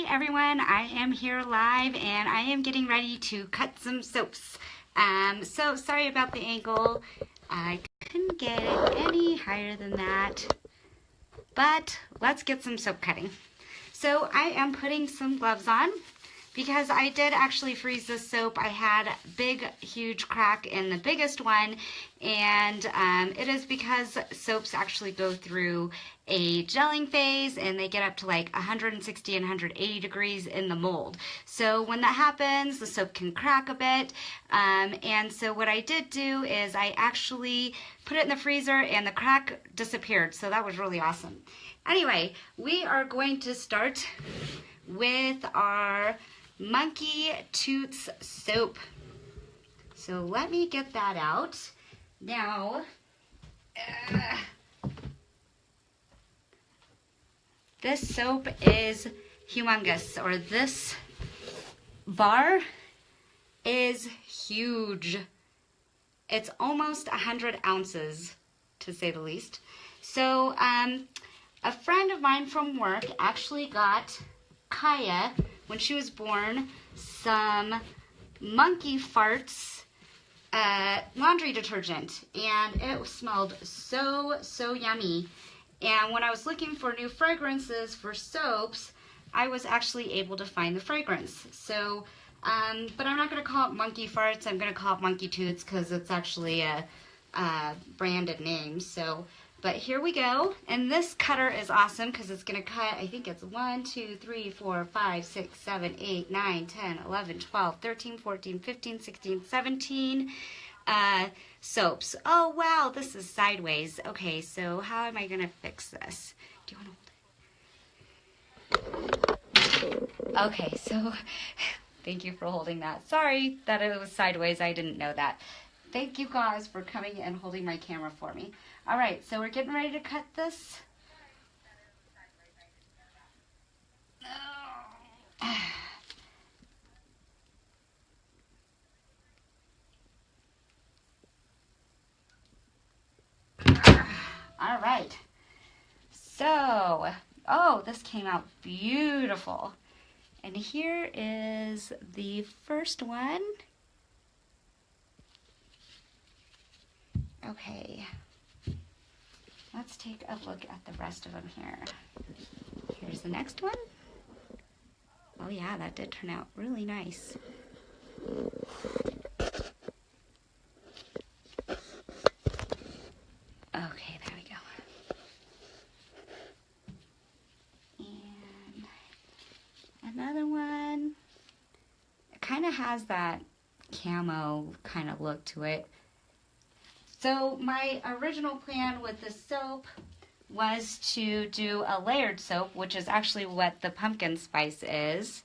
everyone, I am here live and I am getting ready to cut some soaps. So sorry about the angle. I couldn't get it any higher than that, but let's get some soap cutting. So I am putting some gloves on because I did actually freeze this soap. I had a big, huge crack in the biggest one, and it is because soaps actually go through a gelling phase and they get up to like 160 and 180 degrees in the mold. So when that happens, the soap can crack a bit. And so what I did do is I actually put it in the freezer and the crack disappeared. So that was really awesome. Anyway, we are going to start with our Monkey Toots soap. So let me get that out. Now, this soap is humongous, or this bar is huge. It's almost 100 ounces, to say the least. So, a friend of mine from work actually got Kaya, when she was born, some Monkey Farts laundry detergent, and it smelled so yummy. And when I was looking for new fragrances for soaps, I was actually able to find the fragrance. So, but I'm not going to call it Monkey Farts. I'm going to call it Monkey Toots because it's actually a branded name. So, but here we go. And this cutter is awesome because it's going to cut, I think it's 1, 2, 3, 4, 5, 6, 7, 8, 9, 10, 11, 12, 13, 14, 15, 16, 17 soaps. Oh, wow, this is sideways. Okay, so how am I going to fix this? Do you want to hold it? Okay, so thank you for holding that. Sorry that it was sideways. I didn't know that. Thank you guys for coming and holding my camera for me. All right, so we're getting ready to cut this. All right, so, oh, this came out beautiful. And here is the first one. Okay, let's take a look at the rest of them here. Here's the next one. Oh yeah, that did turn out really nice. Okay, there we go. And another one. It kind of has that camo kind of look to it. So my original plan with this soap was to do a layered soap, which is actually what the pumpkin spice is.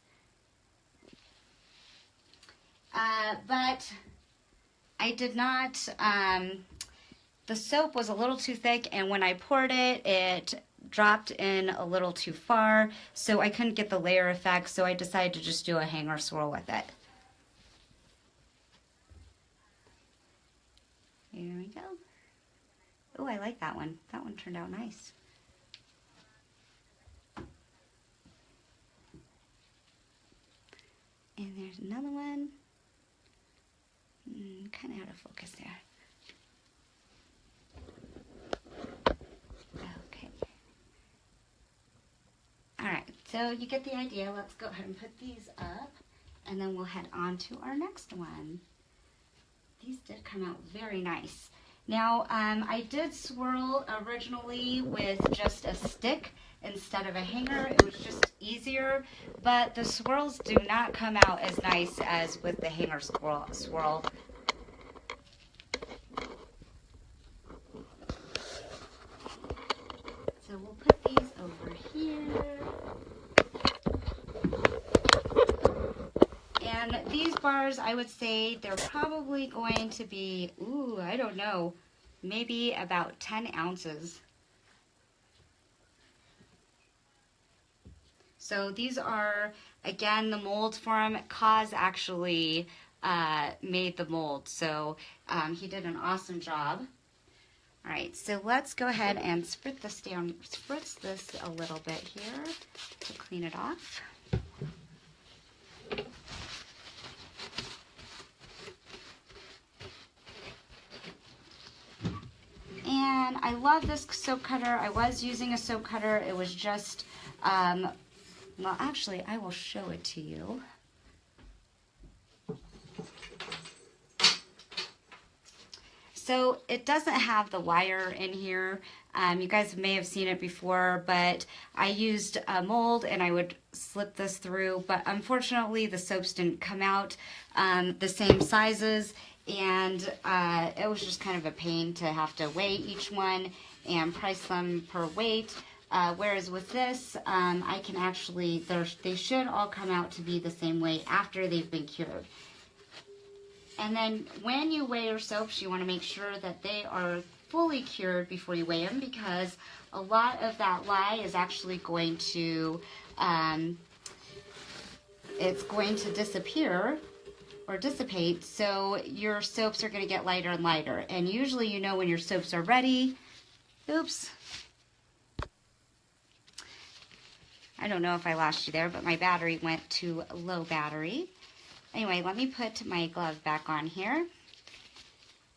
But I did not, the soap was a little too thick, and when I poured it, it dropped in a little too far, so I couldn't get the layer effect, so I decided to just do a hanger swirl with it. Here we go. Oh, I like that one. That one turned out nice. And there's another one. Kind of out of focus there. Okay. Alright, so you get the idea. Let's go ahead and put these up, and then we'll head on to our next one. These did come out very nice. Now, I did swirl originally with just a stick instead of a hanger. It was just easier, but the swirls do not come out as nice as with the hanger swirl. So we'll put these over here. And these bars, I would say they're probably going to be, ooh, I don't know, maybe about 10 ounces. So these are, again, the mold for them. Kaz actually made the mold, so he did an awesome job. All right, so let's go ahead and spritz this a little bit here to clean it off. And I love this soap cutter. I was using a soap cutter. It was just, well, actually, I will show it to you. So it doesn't have the wire in here. You guys may have seen it before, but I used a mold and I would slip this through, but unfortunately the soaps didn't come out the same sizes, and it was just kind of a pain to have to weigh each one and price them per weight. Whereas with this, I can actually, they should all come out to be the same weight after they've been cured. And then when you weigh your soaps, you want to make sure that they are fully cured before you weigh them, because a lot of that lye is actually going to, it's going to disappear or dissipate, so your soaps are going to get lighter and lighter. And usually you know when your soaps are ready. Oops. I don't know if I lost you there, but my battery went to low battery. Anyway, let me put my glove back on here.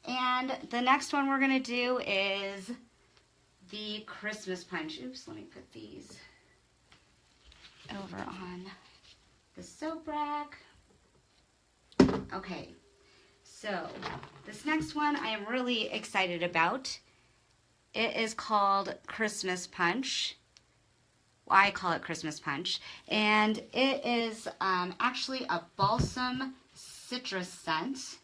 And the next one we're going to do is the Christmas punch. Oops, let me put these over on the soap rack. Okay, so this next one I am really excited about. It is called Christmas Punch. Well, I call it Christmas Punch, and it is actually a balsam citrus scent,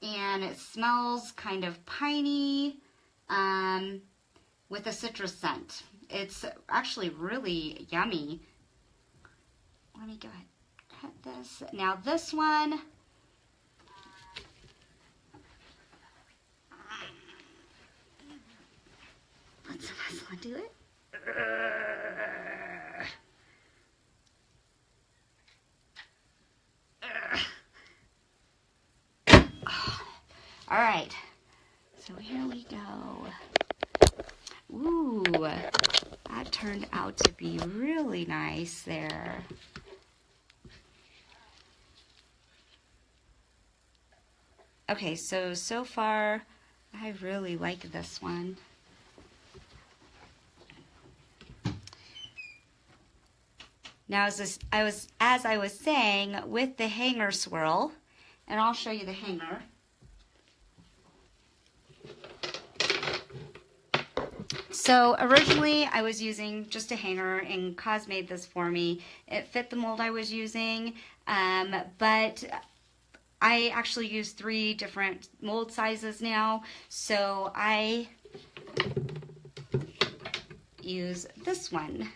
and it smells kind of piney with a citrus scent. It's actually really yummy. Let me go ahead and cut this. Now this one, let's do it. All right, so here we go. Ooh, that turned out to be really nice there. Okay, so far, I really like this one. Now, as I was saying, with the hanger swirl, and I'll show you the hanger. So originally I was using just a hanger, and Kaz made this for me. It fit the mold I was using, but I actually use 3 different mold sizes now. So I use this one,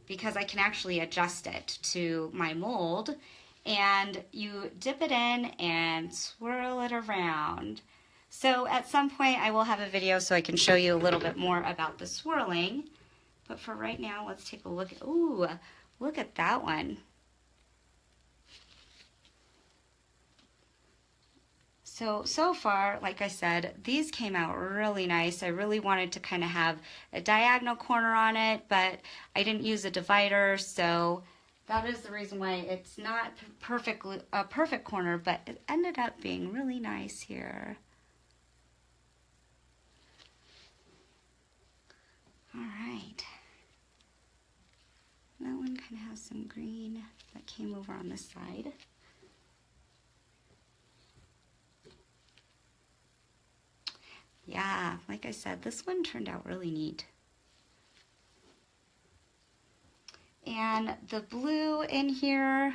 because I can actually adjust it to my mold, and you dip it in and swirl it around. So at some point I will have a video so I can show you a little bit more about the swirling, but for right now let's take a look. Ooh, look at that one. So far, like I said, these came out really nice. I really wanted to kind of have a diagonal corner on it, but I didn't use a divider, so that is the reason why it's not a perfect corner, but it ended up being really nice here. All right. That one kind of has some green that came over on this side. Yeah, like I said, this one turned out really neat. And the blue in here,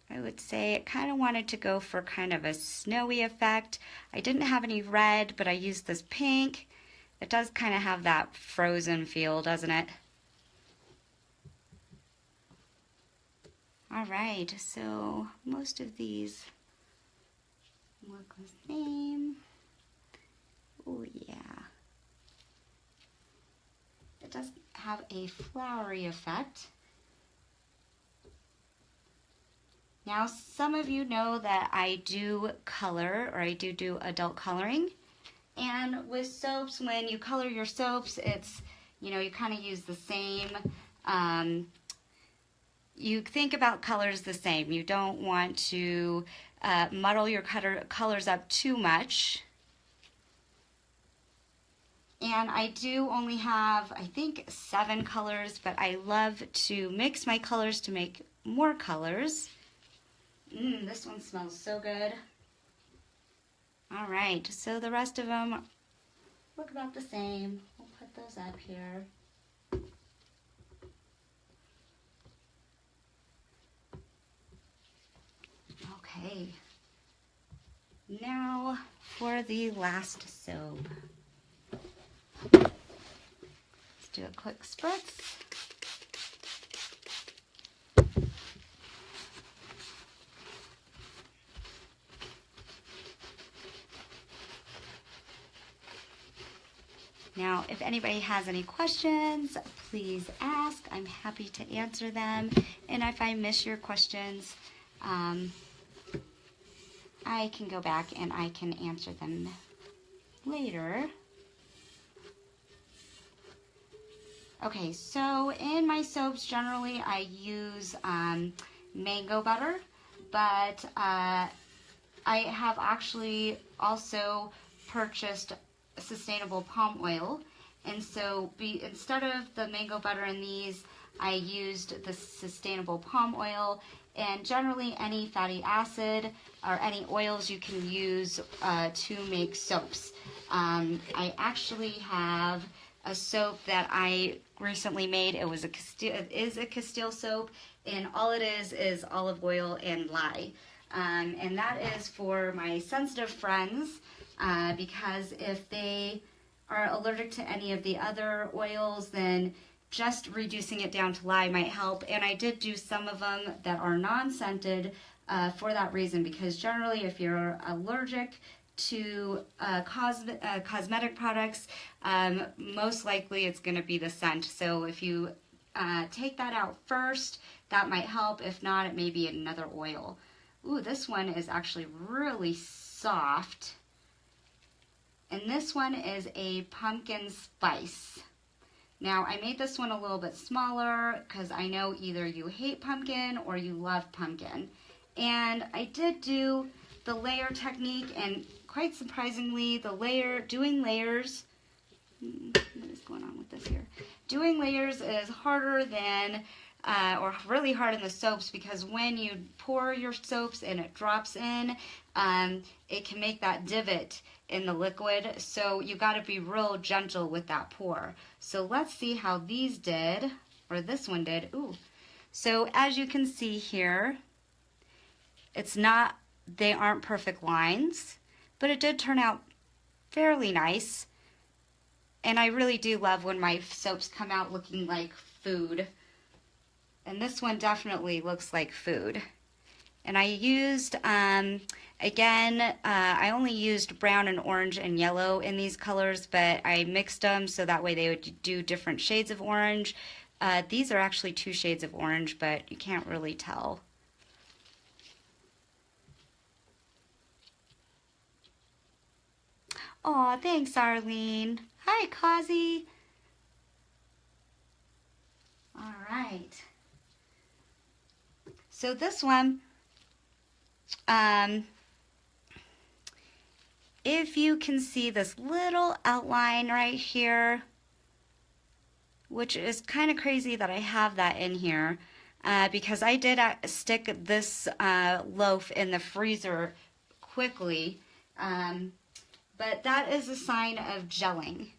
I would say it kind of wanted to go for kind of a snowy effect. I didn't have any red, but I used this pink. It does kind of have that frozen feel, doesn't it? All right, so most of these look the same. Oh yeah. It does have a flowery effect. Now, some of you know that I do color, or I do adult coloring. And with soaps, when you color your soaps, it's, you know, you kind of use the same, you think about colors the same. You don't want to muddle your colors up too much. And I do only have, I think, 7 colors, but I love to mix my colors to make more colors. This one smells so good. All right, so the rest of them look about the same. We'll put those up here. Okay, now for the last soap. Let's do a quick spritz. Now, if anybody has any questions, please ask. I'm happy to answer them. And if I miss your questions, I can go back and I can answer them later. Okay, so in my soaps, generally I use mango butter, but I have actually also purchased sustainable palm oil, and so instead of the mango butter in these, I used the sustainable palm oil. And generally any fatty acid or any oils you can use to make soaps. I actually have a soap that I recently made. It is a Castile soap, and all it is olive oil and lye. And that is for my sensitive friends, because if they are allergic to any of the other oils, then just reducing it down to lye might help. And I did do some of them that are non-scented for that reason, because generally if you're allergic to cosmetic products, most likely it's going to be the scent. So if you take that out first, that might help. If not, it may be another oil. Ooh, this one is actually really soft. And this one is a pumpkin spice. Now, I made this one a little bit smaller because I know either you hate pumpkin or you love pumpkin. And I did do the layer technique, and quite surprisingly, doing layers, what is going on with this here? Doing layers is harder than, or really hard in the soaps, because when you pour your soaps and it drops in, it can make that divot in the liquid, so you got to be real gentle with that pour. So let's see how these did, or this one did. Ooh, so as you can see here, they aren't perfect lines, but it did turn out fairly nice. And I really do love when my soaps come out looking like food. And this one definitely looks like food. And I used, again, I only used brown and orange and yellow in these colors, but I mixed them so that way they would do different shades of orange. These are actually 2 shades of orange, but you can't really tell. Aw, thanks, Arlene. Hi, Kazi. All right. So this one, if you can see this little outline right here, which is kind of crazy that I have that in here, because I did stick this loaf in the freezer quickly, but that is a sign of gelling.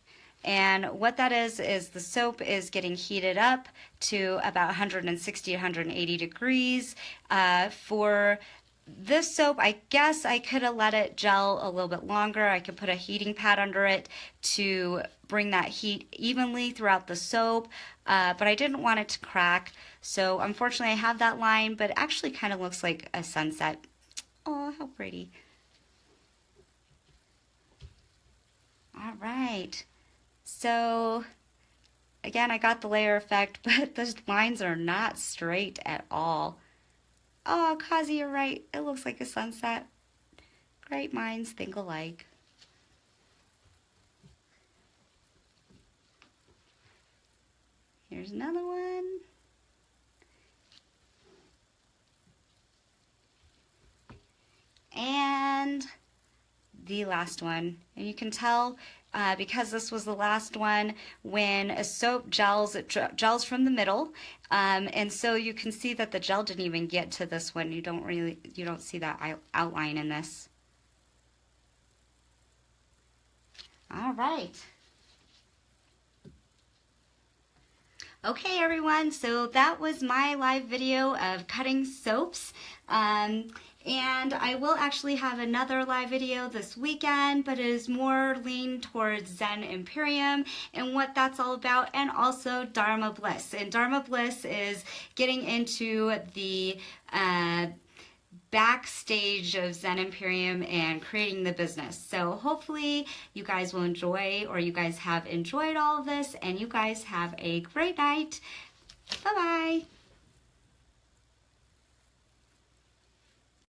And what that is the soap is getting heated up to about 160, 180 degrees. For this soap, I guess I could have let it gel a little bit longer. I could put a heating pad under it to bring that heat evenly throughout the soap, but I didn't want it to crack. So unfortunately I have that line, but it actually kind of looks like a sunset. Oh, how pretty. All right. So again, I got the layer effect, but those lines are not straight at all. Oh, Kazi, you're right. It looks like a sunset. Great minds think alike. Here's another one. And the last one. And you can tell because this was the last one, when a soap gels, it gels from the middle. And so you can see that the gel didn't even get to this one. You don't see that outline in this. All right. Okay, everyone, so that was my live video of cutting soaps. And I will actually have another live video this weekend, but it is more leaned towards Zen Imperium and what that's all about, and also Dharma Bliss. And Dharma Bliss is getting into the backstage of Zen Imperium and creating the business. So hopefully you guys will enjoy, or you guys have enjoyed all of this, and you guys have a great night. Bye-bye.